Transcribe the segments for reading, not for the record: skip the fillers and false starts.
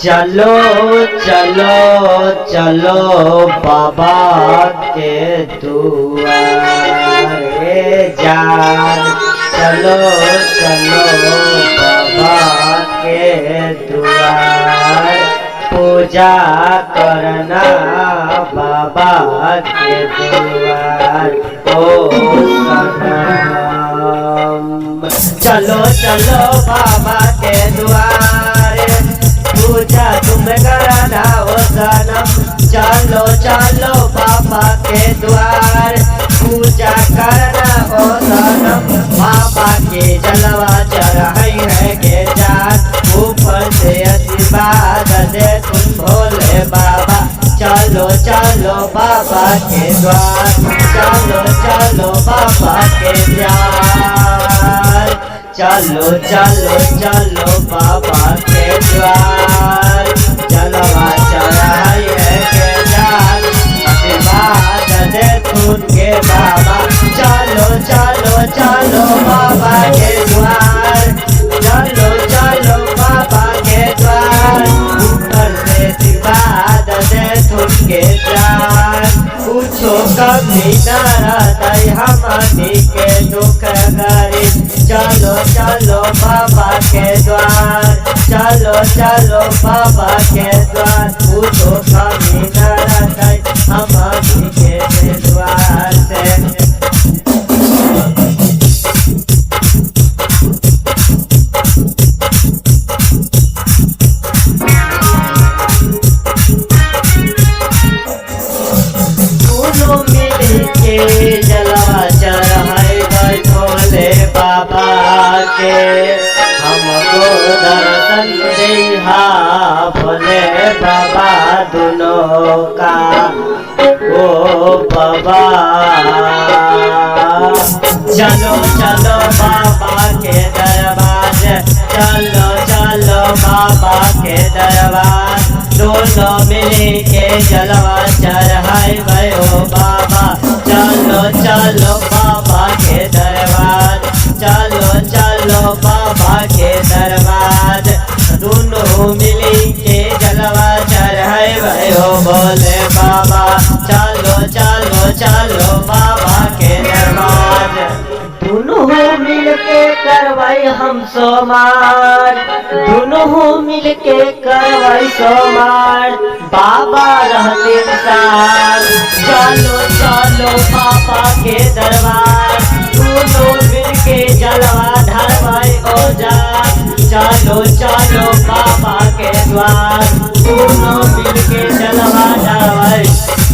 चलो चलो चलो बाबा के दुआरे जान, चलो चलो बाबा के दुआर, पूजा करना बाबा के दुआर ओ सनम। चलो चलो बाबा के दुआर, पूजा तुम करना ओ सनम। चलो चलो बाबा के द्वार, पूजा करना ओ सनम। बाबा के जलवा चढ़ाई है के जान, ऊपर से आशीर्वाद दे तुम भोले बाबा। चलो चलो बाबा के द्वार, चलो चलो बाबा के द्वार, चलो चलो चलो बाबा के द्वार। जलवा चढ़ाई है के जान, आशीर्वाद दे तुम के बाबा। चलो चलो चलो बाबा के द्वार, चलो चलो बाबा के द्वार, ऊपर से आशीर्वाद दे तुम के जान। पूछो कभी न रहता हमारी के दुख गरीब। चलो चलो बाबा के द्वार, चलो चलो बाबा के द्वार, पूछो कभी न रहता हमारी के द्वार से। जलवा चढ़ाई भोले बाबा के, हमको दर्शन दिहा भोले बाबा दोनों का ओ बाबा। चलो चलो बाबा के दरबार, चलो चलो बाबा के दरबार, दोनों मिली के जलवा चढ़ाई भयो बाबा। चलो चलो बाबा के दरबार, चलो चलो बाबा के दरबार, दोनों मिली के जलवा चढ़ाई भयो भोले बाबा। चलो चलो चलो बाबा के दरबार, दोनों मिल के करवाई हम सोमार, दोनों मिल के करवाई सोमार, बाबा रहते साथ। चलो चलो बाबा के दरबार, दोनों मिल के जलवा ढारवाई ओ जान। चलो चलो बाबा के द्वार, दोनों मिल के जलवा ढारवाई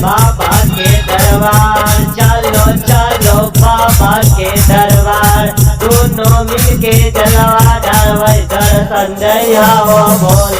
बाबा के दरबार। चलो चलो बाबा के दरबार, दोनों मिल के जलवा ढारवाई दर्शन दया भोले।